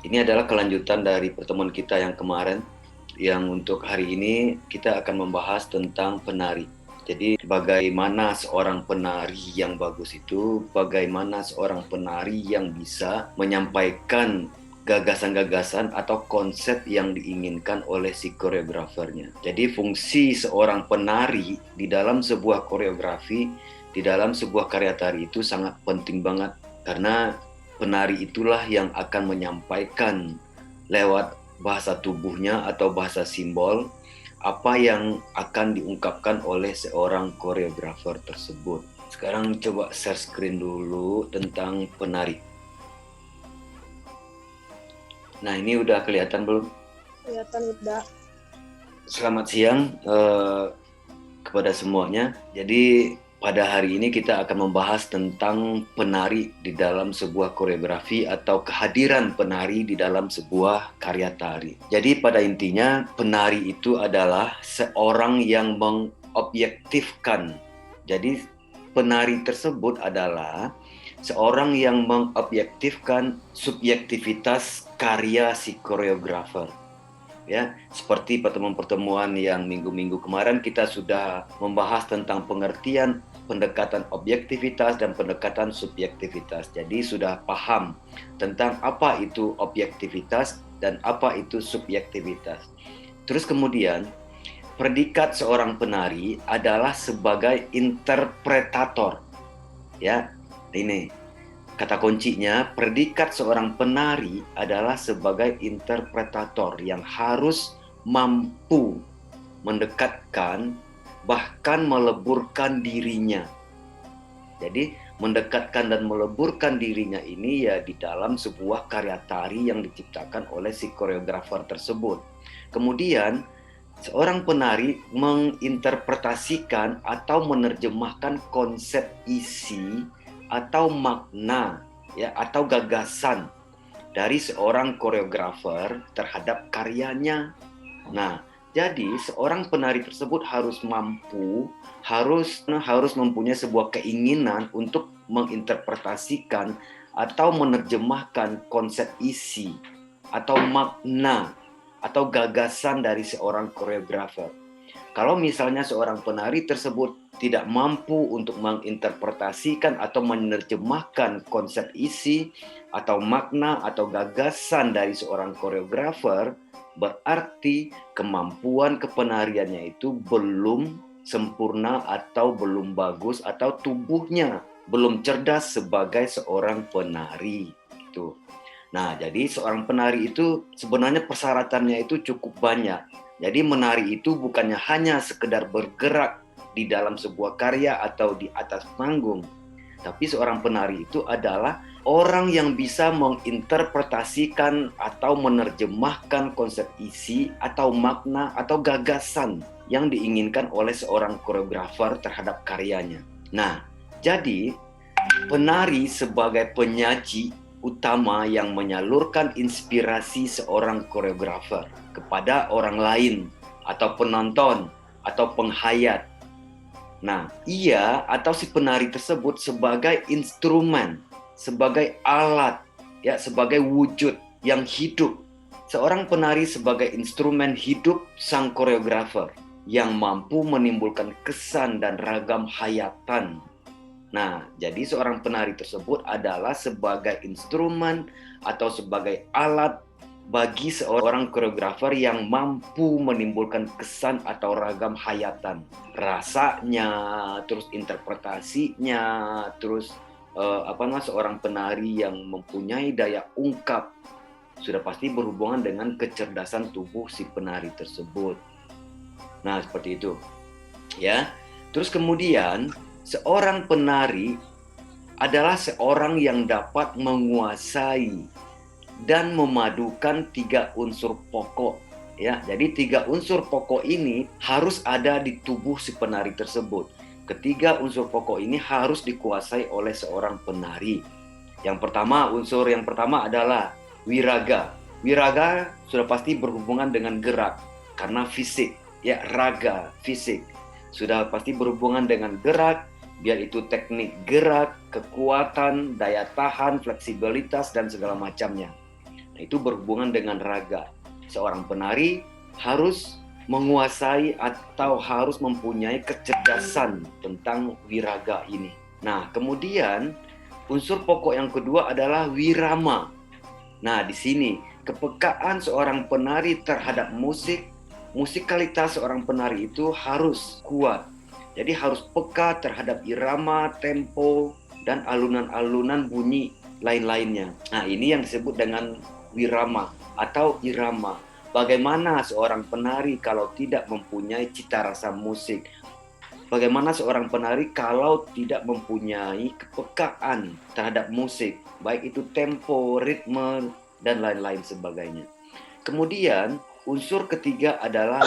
Ini adalah kelanjutan dari pertemuan kita yang kemarin, yang untuk hari ini kita akan membahas tentang penari. Jadi bagaimana seorang penari yang bagus itu, bagaimana seorang penari yang bisa menyampaikan gagasan-gagasan atau konsep yang diinginkan oleh si koreografernya. Jadi fungsi seorang penari di dalam sebuah koreografi, di dalam sebuah karya tari itu sangat penting banget, karena penari itulah yang akan menyampaikan lewat bahasa tubuhnya atau bahasa simbol apa yang akan diungkapkan oleh seorang koreografer tersebut. Sekarang coba share screen dulu tentang penari. Nah, ini udah kelihatan belum? Kelihatan udah. Selamat siang kepada semuanya. Jadi pada hari ini kita akan membahas tentang penari di dalam sebuah koreografi atau kehadiran penari di dalam sebuah karya tari. Jadi pada intinya penari itu adalah seorang yang mengobjektifkan. Jadi penari tersebut adalah seorang yang mengobjektifkan subjektivitas karya si koreografer. Ya, seperti pertemuan-pertemuan yang minggu-minggu kemarin kita sudah membahas tentang pengertian pendekatan objektivitas dan pendekatan subjektivitas. Jadi sudah paham tentang apa itu objektivitas dan apa itu subjektivitas. Terus kemudian predikat seorang penari adalah sebagai interpretator. Ya, ini kata kuncinya, predikat seorang penari adalah sebagai interpretator yang harus mampu mendekatkan, bahkan meleburkan dirinya. Jadi mendekatkan dan meleburkan dirinya ini ya di dalam sebuah karya tari yang diciptakan oleh si koreografer tersebut. Kemudian seorang penari menginterpretasikan atau menerjemahkan konsep isi atau makna ya atau gagasan dari seorang koreografer terhadap karyanya. Nah, jadi seorang penari tersebut harus mampu, harus mempunyai sebuah keinginan untuk menginterpretasikan atau menerjemahkan konsep isi atau makna atau gagasan dari seorang koreografer. Kalau misalnya seorang penari tersebut tidak mampu untuk menginterpretasikan atau menerjemahkan konsep isi atau makna atau gagasan dari seorang koreografer, berarti kemampuan kepenariannya itu belum sempurna atau belum bagus atau tubuhnya belum cerdas sebagai seorang penari. Itu. Nah, jadi seorang penari itu sebenarnya persyaratannya itu cukup banyak. Jadi menari itu bukannya hanya sekedar bergerak di dalam sebuah karya atau di atas panggung, tapi seorang penari itu adalah orang yang bisa menginterpretasikan atau menerjemahkan konsep isi atau makna atau gagasan yang diinginkan oleh seorang koreografer terhadap karyanya. Nah, jadi penari sebagai penyaji utama yang menyalurkan inspirasi seorang koreografer kepada orang lain atau penonton atau penghayat. Nah, ia atau si penari tersebut sebagai instrumen, sebagai alat, ya, sebagai wujud yang hidup. Seorang penari sebagai instrumen hidup sang koreografer yang mampu menimbulkan kesan dan ragam hayatan. Nah, jadi seorang penari tersebut adalah sebagai instrumen atau sebagai alat bagi seorang koreografer yang mampu menimbulkan kesan atau ragam hayatan. Rasanya, terus interpretasinya, terus seorang penari yang mempunyai daya ungkap sudah pasti berhubungan dengan kecerdasan tubuh si penari tersebut. Nah, seperti itu. Ya. Terus kemudian seorang penari adalah seorang yang dapat menguasai dan memadukan 3 unsur pokok. Ya, jadi 3 unsur pokok ini harus ada di tubuh si penari tersebut. Ketiga unsur pokok ini harus dikuasai oleh seorang penari. Unsur yang pertama adalah wiraga. Wiraga sudah pasti berhubungan dengan gerak karena fisik. Ya, raga, fisik. Sudah pasti berhubungan dengan gerak, biar itu teknik gerak, kekuatan, daya tahan, fleksibilitas, dan segala macamnya. Nah, itu berhubungan dengan raga. Seorang penari harus menguasai atau harus mempunyai kecerdasan tentang wiraga ini. Nah, kemudian unsur pokok yang kedua adalah wirama. Nah, di sini kepekaan seorang penari terhadap musik, musikalitas seorang penari itu harus kuat. Jadi harus peka terhadap irama, tempo, dan alunan-alunan bunyi lain-lainnya. Nah, ini yang disebut dengan wirama atau irama. Bagaimana seorang penari kalau tidak mempunyai cita rasa musik? Bagaimana seorang penari kalau tidak mempunyai kepekaan terhadap musik, baik itu tempo, ritme, dan lain-lain sebagainya. Kemudian, unsur ketiga adalah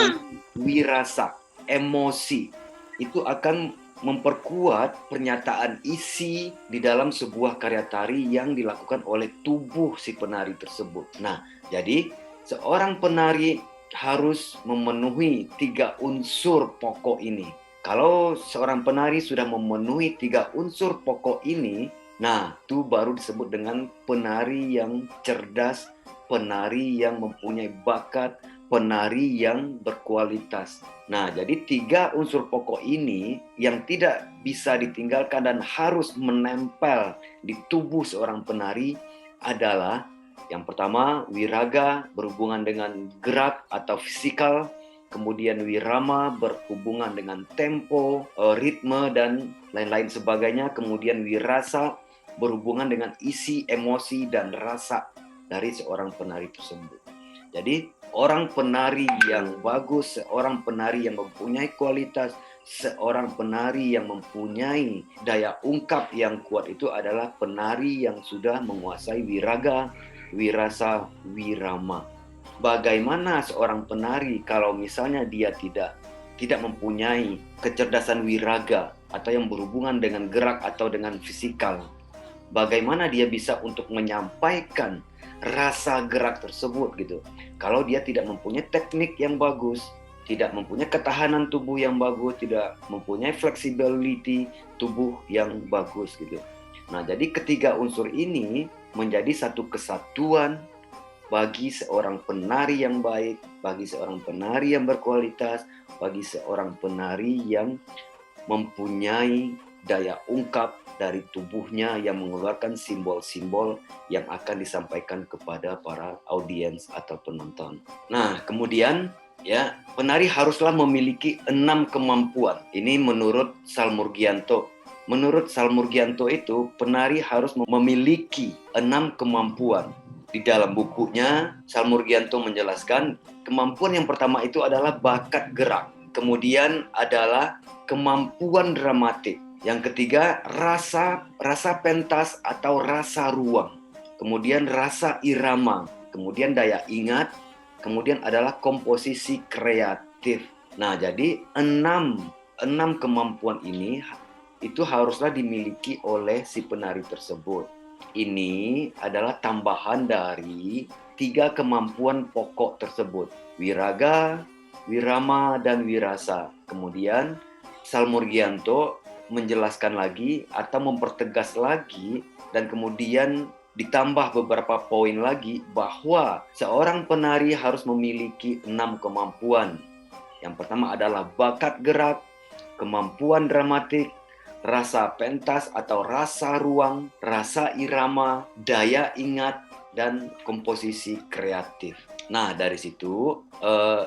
wirasa, emosi. Itu akan memperkuat pernyataan isi di dalam sebuah karya tari yang dilakukan oleh tubuh si penari tersebut. Nah, jadi seorang penari harus memenuhi 3 unsur pokok ini. Kalau seorang penari sudah memenuhi 3 unsur pokok ini, nah itu baru disebut dengan penari yang cerdas, penari yang mempunyai bakat, penari yang berkualitas. Nah, jadi 3 unsur pokok ini yang tidak bisa ditinggalkan dan harus menempel di tubuh seorang penari adalah yang pertama, wiraga berhubungan dengan gerak atau fisikal. Kemudian wirama berhubungan dengan tempo, ritme, dan lain-lain sebagainya. Kemudian wirasa berhubungan dengan isi, emosi, dan rasa dari seorang penari tersebut. Jadi orang penari yang bagus, seorang penari yang mempunyai kualitas, seorang penari yang mempunyai daya ungkap yang kuat itu adalah penari yang sudah menguasai wiraga, wirasa, wirama. Bagaimana seorang penari kalau misalnya dia tidak mempunyai kecerdasan wiraga atau yang berhubungan dengan gerak atau dengan fisikal? Bagaimana dia bisa untuk menyampaikan rasa gerak tersebut gitu? Kalau dia tidak mempunyai teknik yang bagus, tidak mempunyai ketahanan tubuh yang bagus, tidak mempunyai flexibility tubuh yang bagus gitu. Nah, jadi ketiga unsur ini menjadi satu kesatuan bagi seorang penari yang baik, bagi seorang penari yang berkualitas, bagi seorang penari yang mempunyai daya ungkap dari tubuhnya yang mengeluarkan simbol-simbol yang akan disampaikan kepada para audiens atau penonton. Nah, kemudian ya, penari haruslah memiliki 6 kemampuan. Ini menurut Salmurgianto. Menurut Salmurgianto itu, penari harus memiliki 6 kemampuan. Di dalam bukunya, Salmurgianto menjelaskan, kemampuan yang pertama itu adalah bakat gerak. Kemudian adalah kemampuan dramatik. Yang ketiga, rasa pentas atau rasa ruang. Kemudian rasa irama. Kemudian daya ingat. Kemudian adalah komposisi kreatif. Nah, jadi 6 kemampuan ini itu haruslah dimiliki oleh si penari tersebut. Ini adalah tambahan dari 3 kemampuan pokok tersebut. Wiraga, wirama, dan wirasa. Kemudian Salmurgianto menjelaskan lagi atau mempertegas lagi dan kemudian ditambah beberapa poin lagi bahwa seorang penari harus memiliki 6 kemampuan. Yang pertama adalah bakat gerak, kemampuan dramatik, rasa pentas atau rasa ruang, rasa irama, daya ingat, dan komposisi kreatif. Nah, dari situ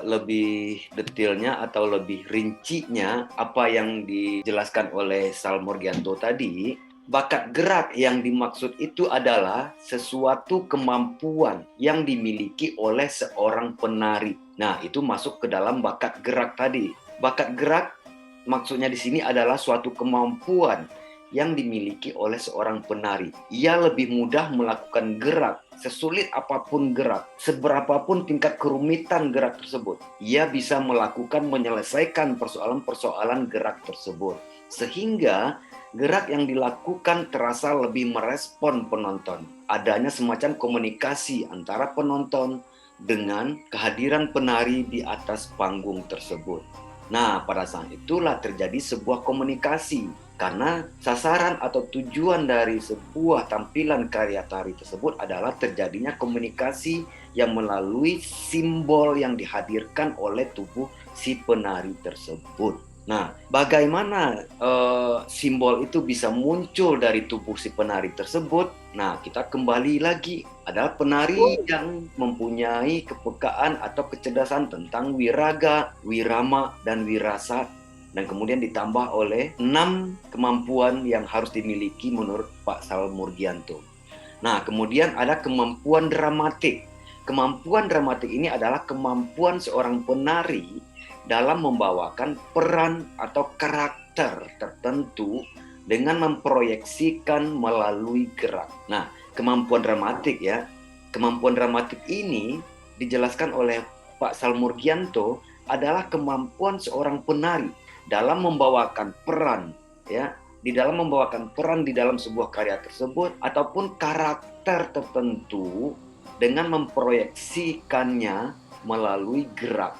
lebih detailnya atau lebih rincinya apa yang dijelaskan oleh Salmurgianto tadi, bakat gerak yang dimaksud itu adalah sesuatu kemampuan yang dimiliki oleh seorang penari. Nah, itu masuk ke dalam bakat gerak tadi. Bakat gerak maksudnya di sini adalah suatu kemampuan yang dimiliki oleh seorang penari. Ia lebih mudah melakukan gerak, sesulit apapun gerak, seberapapun tingkat kerumitan gerak tersebut. Ia bisa menyelesaikan persoalan-persoalan gerak tersebut. Sehingga gerak yang dilakukan terasa lebih merespon penonton. Adanya semacam komunikasi antara penonton dengan kehadiran penari di atas panggung tersebut. Nah, pada saat itulah terjadi sebuah komunikasi Karena sasaran atau tujuan dari sebuah tampilan karya tari tersebut adalah terjadinya komunikasi yang melalui simbol yang dihadirkan oleh tubuh si penari tersebut. Nah, bagaimana simbol itu bisa muncul dari tubuh si penari tersebut? Nah, kita kembali lagi adalah penari yang mempunyai kepekaan atau kecerdasan tentang wiraga, wirama, dan wirasa, dan kemudian ditambah oleh 6 kemampuan yang harus dimiliki menurut Pak Sal Murgianto. Nah, kemudian ada kemampuan dramatik. Kemampuan dramatik ini adalah kemampuan seorang penari dalam membawakan peran atau karakter tertentu dengan memproyeksikan melalui gerak. Nah, kemampuan dramatik ya. Kemampuan dramatik ini dijelaskan oleh Pak Sal Murgianto adalah kemampuan seorang penari dalam membawakan peran ya, di dalam membawakan peran di dalam sebuah karya tersebut ataupun karakter tertentu dengan memproyeksikannya melalui gerak.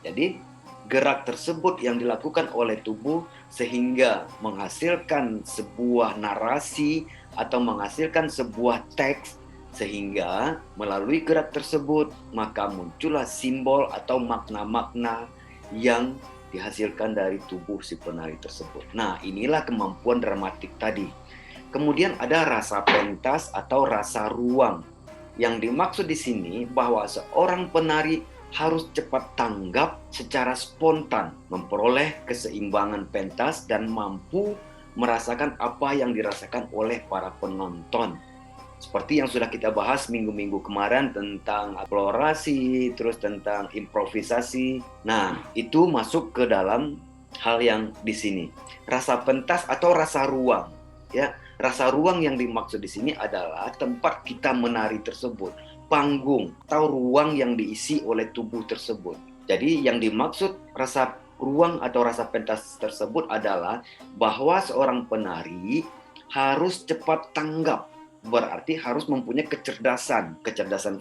Jadi gerak tersebut yang dilakukan oleh tubuh sehingga menghasilkan sebuah narasi atau menghasilkan sebuah teks, sehingga melalui gerak tersebut maka muncullah simbol atau makna-makna yang dihasilkan dari tubuh si penari tersebut. Nah, inilah kemampuan dramatik tadi. Kemudian ada rasa pentas atau rasa ruang. Yang dimaksud di sini bahwa seorang penari harus cepat tanggap secara spontan, memperoleh keseimbangan pentas dan mampu merasakan apa yang dirasakan oleh para penonton. Seperti yang sudah kita bahas minggu-minggu kemarin tentang eksplorasi, terus tentang improvisasi. Nah, itu masuk ke dalam hal yang di sini. Rasa pentas atau rasa ruang, ya. Rasa ruang yang dimaksud di sini adalah tempat kita menari tersebut, panggung atau ruang yang diisi oleh tubuh tersebut. Jadi yang dimaksud rasa ruang atau rasa pentas tersebut adalah bahwa seorang penari harus cepat tanggap. Berarti harus mempunyai kecerdasan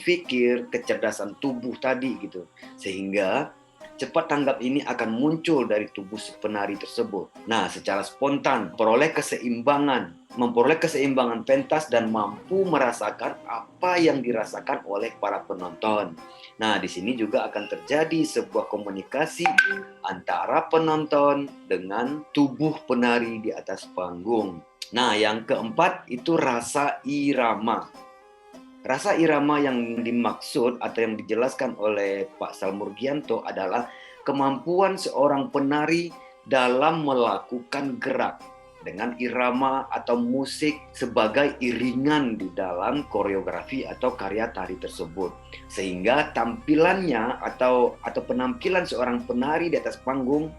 fikir, kecerdasan tubuh tadi gitu. Sehingga cepat tanggap ini akan muncul dari tubuh si penari tersebut. Nah, secara spontan memperoleh keseimbangan pentas dan mampu merasakan apa yang dirasakan oleh para penonton. Nah, di sini juga akan terjadi sebuah komunikasi antara penonton dengan tubuh penari di atas panggung. Nah, yang keempat itu rasa irama. Rasa irama yang dimaksud atau yang dijelaskan oleh Pak Sal Murgianto adalah kemampuan seorang penari dalam melakukan gerak dengan irama atau musik sebagai iringan di dalam koreografi atau karya tari tersebut. Sehingga tampilannya atau penampilan seorang penari di atas panggung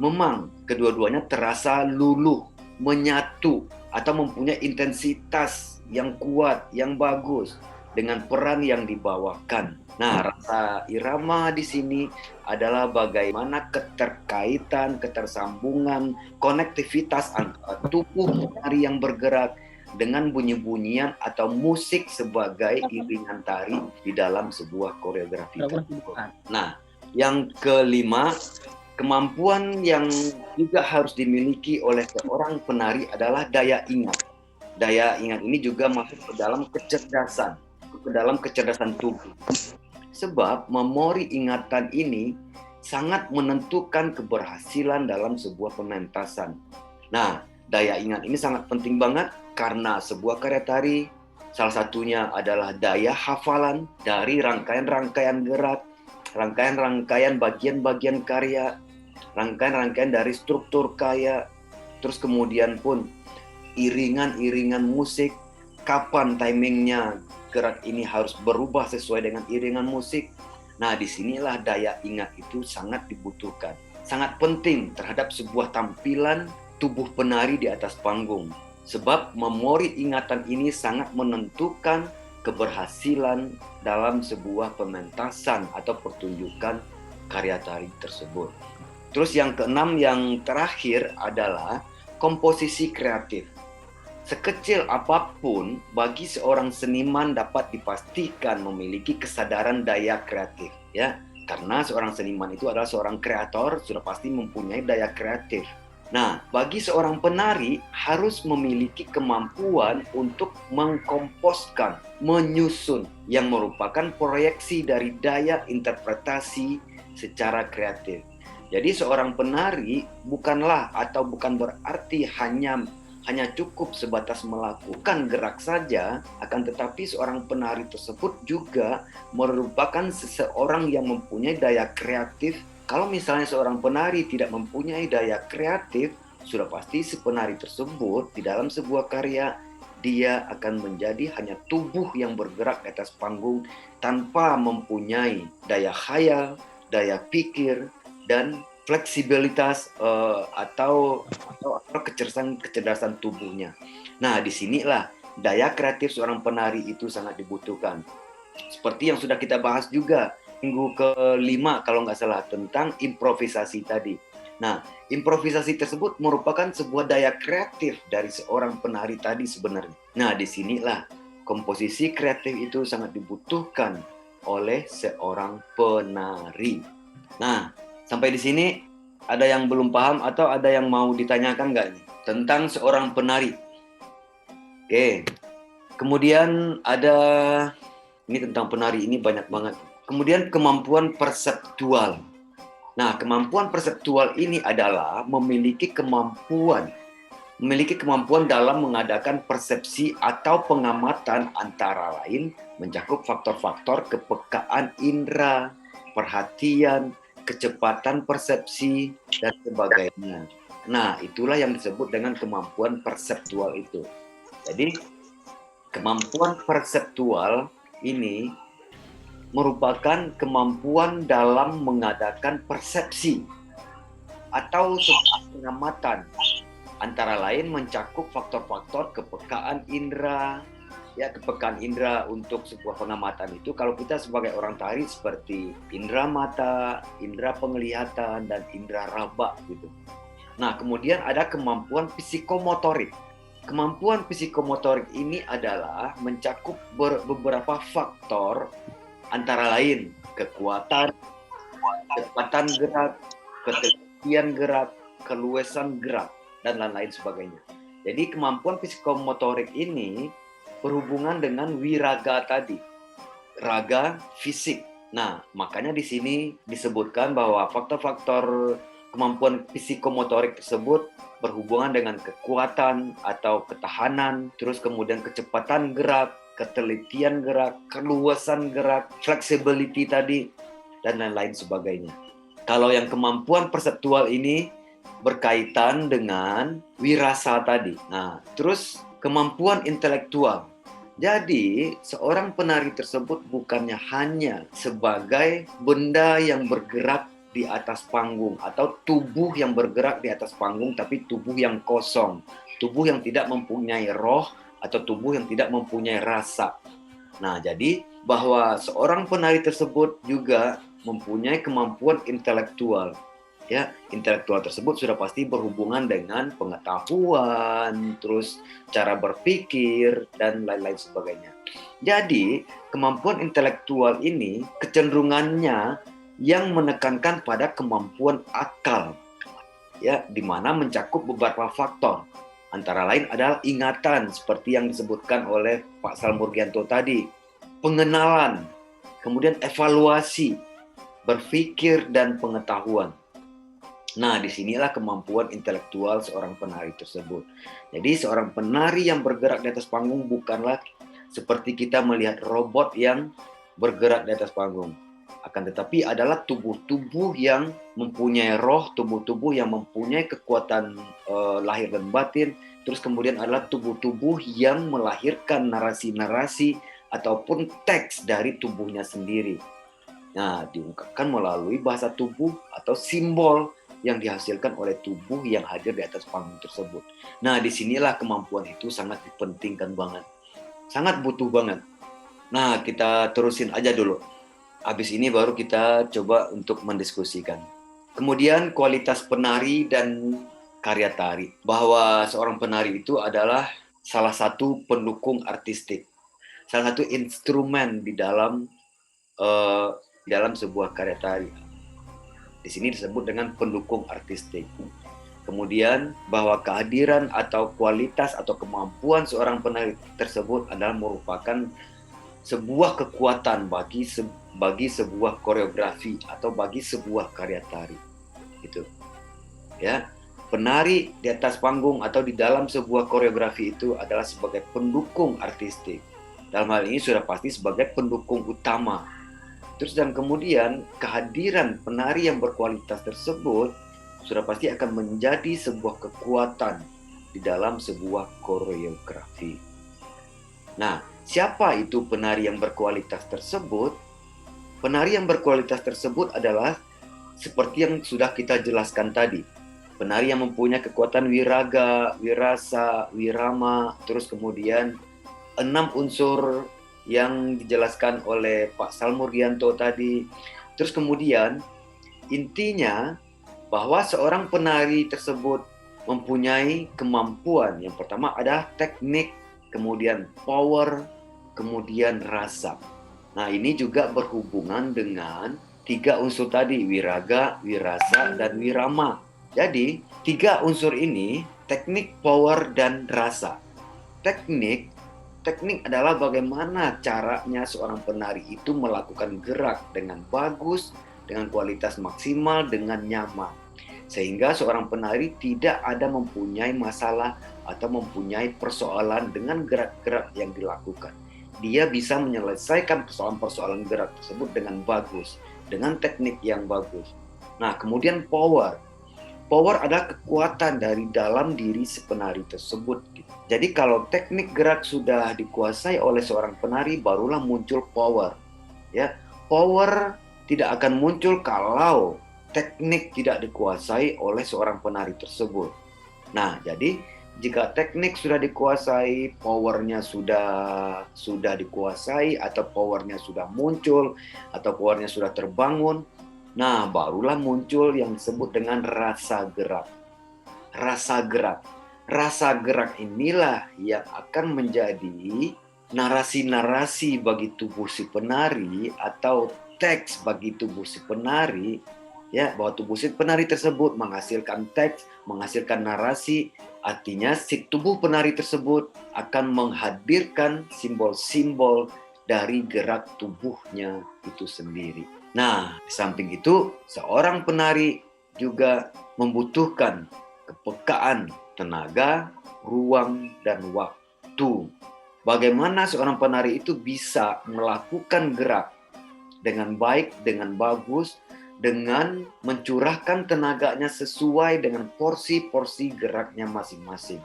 memang kedua-duanya terasa luluh, menyatu atau mempunyai intensitas yang kuat, yang bagus dengan peran yang dibawakan. Nah, rasa irama di sini adalah bagaimana keterkaitan, ketersambungan, konektivitas antara tubuh penari yang bergerak dengan bunyi-bunyian atau musik sebagai iringan tari di dalam sebuah koreografi. Nah, yang kelima, kemampuan yang juga harus dimiliki oleh seorang penari adalah daya ingat. Daya ingat ini juga masuk ke dalam kecerdasan tubuh. Sebab memori ingatan ini sangat menentukan keberhasilan dalam sebuah pementasan. Nah, daya ingat ini sangat penting banget karena sebuah karya tari salah satunya adalah daya hafalan dari rangkaian-rangkaian gerak, rangkaian-rangkaian bagian-bagian karya, rangkaian-rangkaian dari struktur karya, terus kemudian pun iringan-iringan musik, kapan timingnya gerak ini harus berubah sesuai dengan iringan musik. Nah, disinilah daya ingat itu sangat dibutuhkan, sangat penting terhadap sebuah tampilan tubuh penari di atas panggung. Sebab memori ingatan ini sangat menentukan keberhasilan dalam sebuah pementasan atau pertunjukan karya tari tersebut. Terus yang keenam, yang terakhir adalah komposisi kreatif. Sekecil apapun, bagi seorang seniman dapat dipastikan memiliki kesadaran daya kreatif, ya. Karena seorang seniman itu adalah seorang kreator, sudah pasti mempunyai daya kreatif. Nah, bagi seorang penari harus memiliki kemampuan untuk mengkomposkan, menyusun, yang merupakan proyeksi dari daya interpretasi secara kreatif. Jadi seorang penari bukanlah atau bukan berarti hanya cukup sebatas melakukan gerak saja, akan tetapi seorang penari tersebut juga merupakan seseorang yang mempunyai daya kreatif. Kalau misalnya seorang penari tidak mempunyai daya kreatif, sudah pasti si penari tersebut di dalam sebuah karya, dia akan menjadi hanya tubuh yang bergerak di atas panggung tanpa mempunyai daya khayal, daya pikir, dan fleksibilitas atau kecerdasan tubuhnya. Nah, disinilah daya kreatif seorang penari itu sangat dibutuhkan. Seperti yang sudah kita bahas juga minggu kelima kalau nggak salah tentang improvisasi tadi. Nah, improvisasi tersebut merupakan sebuah daya kreatif dari seorang penari tadi sebenarnya. Nah, disinilah komposisi kreatif itu sangat dibutuhkan oleh seorang penari. Nah, sampai di sini ada yang belum paham atau ada yang mau ditanyakan nggak nih tentang seorang penari? Oke, kemudian ada ini tentang penari ini banyak banget. Kemudian kemampuan perseptual. Nah, kemampuan perseptual ini adalah memiliki kemampuan dalam mengadakan persepsi atau pengamatan antara lain mencakup faktor-faktor kepekaan indera, perhatian, kecepatan persepsi, dan sebagainya. Nah, itulah yang disebut dengan kemampuan perseptual itu. Jadi, kemampuan perseptual ini merupakan kemampuan dalam mengadakan persepsi atau sebuah pengamatan, antara lain mencakup faktor-faktor kepekaan indera. Ya, kepekaan indera untuk sebuah pengamatan itu kalau kita sebagai orang tari seperti indera mata, indera penglihatan, dan indera raba gitu. Nah, kemudian ada kemampuan psikomotorik. Kemampuan psikomotorik ini adalah mencakup beberapa faktor, antara lain kekuatan, kecepatan gerak, ketelitian gerak, keluasan gerak, dan lain-lain sebagainya. Jadi kemampuan psikomotorik ini berhubungan dengan wiraga tadi, raga fisik. Nah, makanya di sini disebutkan bahwa faktor-faktor kemampuan psikomotorik tersebut berhubungan dengan kekuatan atau ketahanan, terus kemudian kecepatan gerak, ketelitian gerak, keluasan gerak, flexibility tadi, dan lain-lain sebagainya. Kalau yang kemampuan perseptual ini berkaitan dengan wirasa tadi. Nah, terus kemampuan intelektual. Jadi, seorang penari tersebut bukannya hanya sebagai benda yang bergerak di atas panggung atau tubuh yang bergerak di atas panggung, tapi tubuh yang kosong, tubuh yang tidak mempunyai roh atau tubuh yang tidak mempunyai rasa. Nah, jadi bahwa seorang penari tersebut juga mempunyai kemampuan intelektual. Ya, intelektual tersebut sudah pasti berhubungan dengan pengetahuan, terus cara berpikir, dan lain-lain sebagainya. Jadi, kemampuan intelektual ini kecenderungannya yang menekankan pada kemampuan akal, ya, di mana mencakup beberapa faktor. Antara lain adalah ingatan, seperti yang disebutkan oleh Pak Salmurgianto tadi, pengenalan, kemudian evaluasi, berpikir, dan pengetahuan. Nah, disinilah kemampuan intelektual seorang penari tersebut. Jadi, seorang penari yang bergerak di atas panggung bukanlah seperti kita melihat robot yang bergerak di atas panggung. Akan tetapi adalah tubuh-tubuh yang mempunyai roh, tubuh-tubuh yang mempunyai kekuatan lahir dan batin. Terus kemudian adalah tubuh-tubuh yang melahirkan narasi-narasi ataupun teks dari tubuhnya sendiri. Nah, diungkapkan melalui bahasa tubuh atau simbol yang dihasilkan oleh tubuh yang hadir di atas panggung tersebut. Nah, disinilah kemampuan itu sangat dipentingkan banget. Sangat butuh banget. Nah, kita terusin aja dulu. Habis ini baru kita coba untuk mendiskusikan. Kemudian kualitas penari dan karya tari. Bahwa seorang penari itu adalah salah satu pendukung artistik. Salah satu instrumen di dalam sebuah karya tari. Di sini disebut dengan pendukung artistik. Kemudian bahwa kehadiran atau kualitas atau kemampuan seorang penari tersebut adalah merupakan sebuah kekuatan bagi sebuah koreografi atau bagi sebuah karya tari. Gitu. Ya. Penari di atas panggung atau di dalam sebuah koreografi itu adalah sebagai pendukung artistik. Dalam hal ini sudah pasti sebagai pendukung utama. Terus dan kemudian kehadiran penari yang berkualitas tersebut sudah pasti akan menjadi sebuah kekuatan di dalam sebuah koreografi. Nah, siapa itu penari yang berkualitas tersebut? Penari yang berkualitas tersebut adalah seperti yang sudah kita jelaskan tadi. Penari yang mempunyai kekuatan wiraga, wirasa, wirama, terus kemudian 6 unsur yang dijelaskan oleh Pak Salmurgianto tadi. Terus kemudian intinya bahwa seorang penari tersebut mempunyai kemampuan. Yang pertama ada teknik, kemudian power, kemudian rasa. Nah, ini juga berhubungan dengan 3 unsur tadi, wiraga, wirasa, dan wirama. Jadi, 3 unsur ini, teknik, power, dan rasa. Teknik adalah bagaimana caranya seorang penari itu melakukan gerak dengan bagus, dengan kualitas maksimal, dengan nyaman. Sehingga seorang penari tidak ada mempunyai masalah atau mempunyai persoalan dengan gerak-gerak yang dilakukan. Dia bisa menyelesaikan persoalan-persoalan gerak tersebut dengan bagus, dengan teknik yang bagus. Nah, kemudian power. Power adalah kekuatan dari dalam diri si penari tersebut. Jadi kalau teknik gerak sudah dikuasai oleh seorang penari, barulah muncul power. Ya, power tidak akan muncul kalau teknik tidak dikuasai oleh seorang penari tersebut. Nah, jadi jika teknik sudah dikuasai, powernya sudah dikuasai, atau powernya sudah muncul, atau powernya sudah terbangun, nah barulah muncul yang disebut dengan rasa gerak. Rasa gerak. Rasa gerak inilah yang akan menjadi narasi-narasi bagi tubuh si penari atau teks bagi tubuh si penari, ya, bahwa tubuh si penari tersebut menghasilkan teks, menghasilkan narasi. Artinya si tubuh penari tersebut akan menghadirkan simbol-simbol dari gerak tubuhnya itu sendiri. Nah, di samping itu seorang penari juga membutuhkan kepekaan tenaga, ruang, dan waktu. Bagaimana seorang penari itu bisa melakukan gerak dengan baik, dengan bagus, dengan mencurahkan tenaganya sesuai dengan porsi-porsi geraknya masing-masing.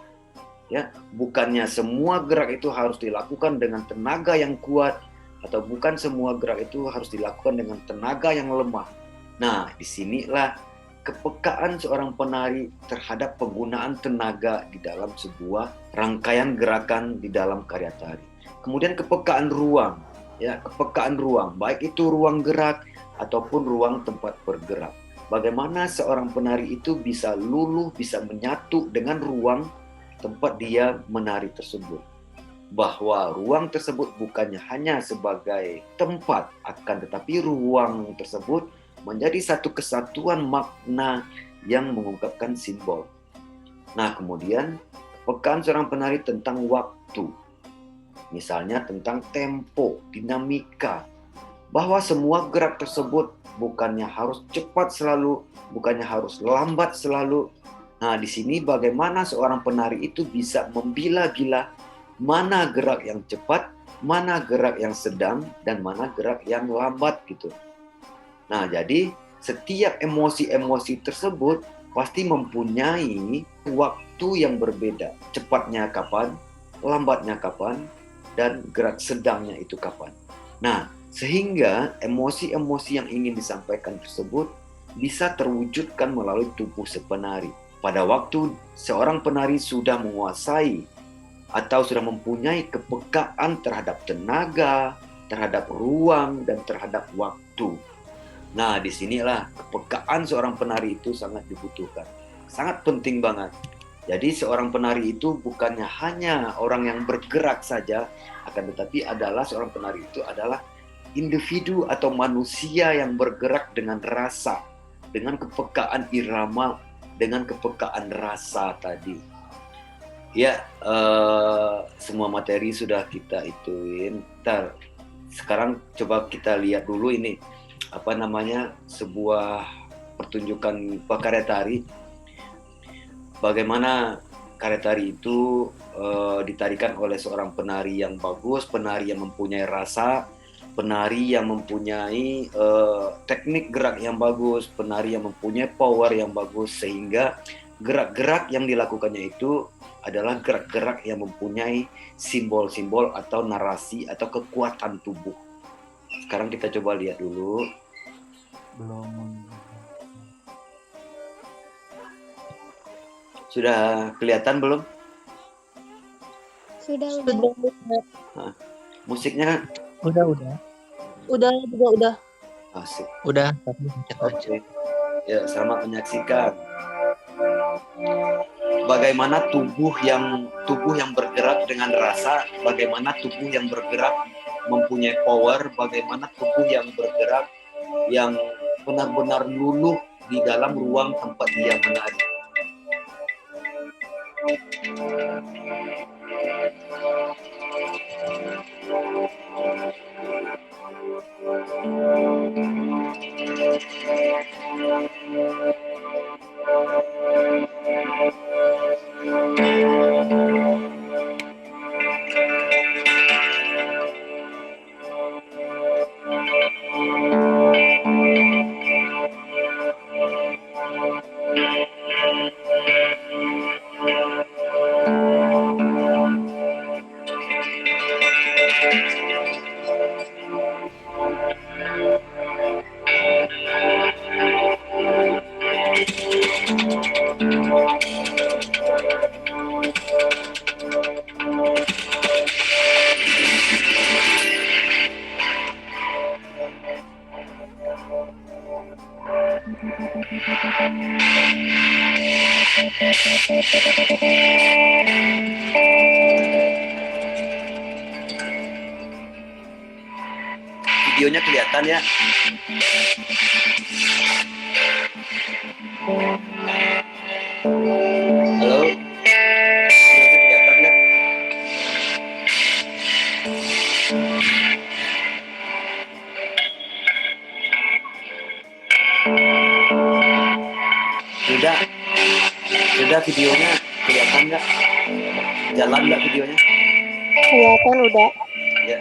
Ya, bukannya semua gerak itu harus dilakukan dengan tenaga yang kuat, atau bukan semua gerak itu harus dilakukan dengan tenaga yang lemah. Nah, disinilah kepekaan seorang penari terhadap penggunaan tenaga di dalam sebuah rangkaian gerakan di dalam karya tari. Kemudian kepekaan ruang, ya, kepekaan ruang, baik itu ruang gerak ataupun ruang tempat bergerak. Bagaimana seorang penari itu bisa luluh, bisa menyatu dengan ruang tempat dia menari tersebut. Bahwa ruang tersebut bukannya hanya sebagai tempat, akan tetapi ruang tersebut menjadi satu kesatuan makna yang mengungkapkan simbol. Nah, kemudian kepekaan seorang penari tentang waktu. Misalnya tentang tempo, dinamika. Bahwa semua gerak tersebut bukannya harus cepat selalu, bukannya harus lambat selalu. Nah, di sini bagaimana seorang penari itu bisa membilah-bilah mana gerak yang cepat, mana gerak yang sedang, dan mana gerak yang lambat gitu. Nah, jadi setiap emosi-emosi tersebut pasti mempunyai waktu yang berbeda. Cepatnya kapan, lambatnya kapan, dan gerak sedangnya itu kapan. Nah, sehingga emosi-emosi yang ingin disampaikan tersebut bisa terwujudkan melalui tubuh si penari. Pada waktu seorang penari sudah menguasai atau sudah mempunyai kepekaan terhadap tenaga, terhadap ruang, dan terhadap waktu. Nah, disinilah kepekaan seorang penari itu sangat dibutuhkan. Sangat penting banget. Jadi seorang penari itu bukannya hanya orang yang bergerak saja, akan tetapi adalah seorang penari itu adalah individu atau manusia yang bergerak dengan rasa, dengan kepekaan irama, dengan kepekaan rasa tadi. Ya, semua materi sudah kita ituin. Ntar, sekarang coba kita lihat dulu ini, apa namanya, sebuah pertunjukan karya tari. Bagaimana karya tari itu ditarikan oleh seorang penari yang bagus, penari yang mempunyai rasa, penari yang mempunyai teknik gerak yang bagus, penari yang mempunyai power yang bagus, sehingga gerak-gerak yang dilakukannya itu adalah gerak-gerak yang mempunyai simbol-simbol atau narasi atau kekuatan tubuh. Sekarang kita coba lihat dulu. Sudah kelihatan belum? Sudah. Nah, musiknya Udah juga udah. asik. Udah. Oke. Ya, selamat menyaksikan. Bagaimana tubuh yang bergerak dengan rasa, bagaimana tubuh yang bergerak mempunyai power, bagaimana tubuh yang bergerak yang benar-benar luluh di dalam ruang tempat dia menari. Videonya kelihatan ya? Halo? Videonya kelihatan nggak? Sudah videonya kelihatan nggak? Jalan nggak videonya? Kelihatan udah. Ya.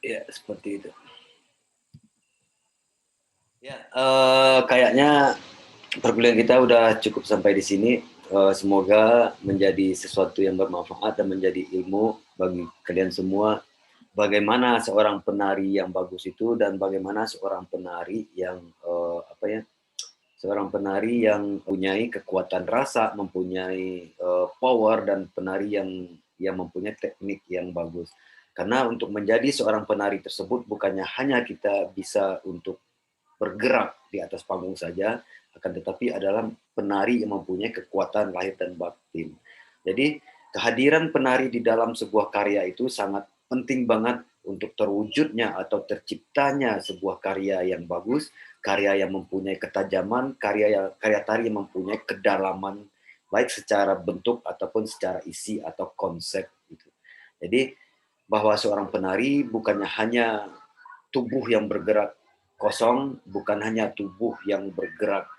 Ya, seperti itu. Ya, kayaknya perkuliahan kita udah cukup sampai di sini. semoga menjadi sesuatu yang bermanfaat dan menjadi ilmu bagi kalian semua. Bagaimana seorang penari yang bagus itu dan bagaimana seorang penari yang seorang penari yang mempunyai kekuatan rasa, mempunyai power, dan penari yang mempunyai teknik yang bagus. Karena untuk menjadi seorang penari tersebut bukannya hanya kita bisa untuk bergerak di atas panggung saja, akan tetapi adalah penari yang mempunyai kekuatan lahir dan batin. Jadi kehadiran penari di dalam sebuah karya itu sangat penting banget untuk terwujudnya atau terciptanya sebuah karya yang bagus, karya yang mempunyai ketajaman, karya tari yang mempunyai kedalaman, baik secara bentuk ataupun secara isi atau konsep gitu. Jadi bahwa seorang penari bukannya hanya tubuh yang bergerak kosong, bukan hanya tubuh yang bergerak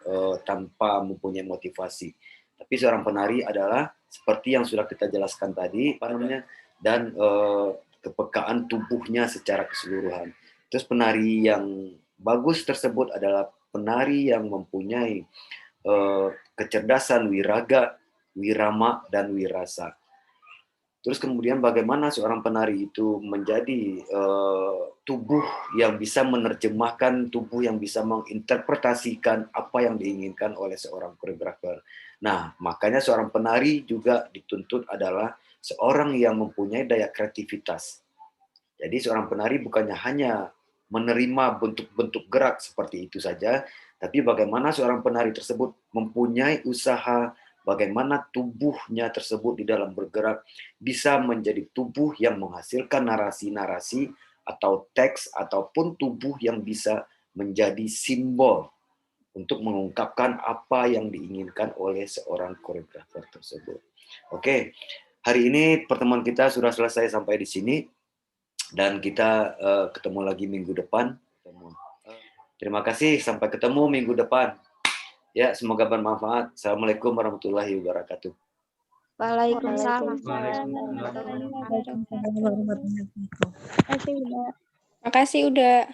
tanpa mempunyai motivasi. Tapi seorang penari adalah seperti yang sudah kita jelaskan tadi, apa namanya, dan kepekaan tubuhnya secara keseluruhan. Terus penari yang bagus tersebut adalah penari yang mempunyai kecerdasan wiraga, wirama, dan wirasa. Terus kemudian bagaimana seorang penari itu menjadi tubuh yang bisa menerjemahkan, tubuh yang bisa menginterpretasikan apa yang diinginkan oleh seorang koreografer. Nah, makanya seorang penari juga dituntut adalah seorang yang mempunyai daya kreativitas. Jadi seorang penari bukannya hanya menerima bentuk-bentuk gerak seperti itu saja, tapi bagaimana seorang penari tersebut mempunyai usaha, bagaimana tubuhnya tersebut di dalam bergerak bisa menjadi tubuh yang menghasilkan narasi-narasi atau teks ataupun tubuh yang bisa menjadi simbol untuk mengungkapkan apa yang diinginkan oleh seorang koreografer tersebut. Oke, hari ini pertemuan kita sudah selesai sampai di sini dan kita ketemu lagi minggu depan. Terima kasih, sampai ketemu minggu depan. Ya, semoga bermanfaat. Assalamualaikum warahmatullahi wabarakatuh. Waalaikumsalam. Makasih udah.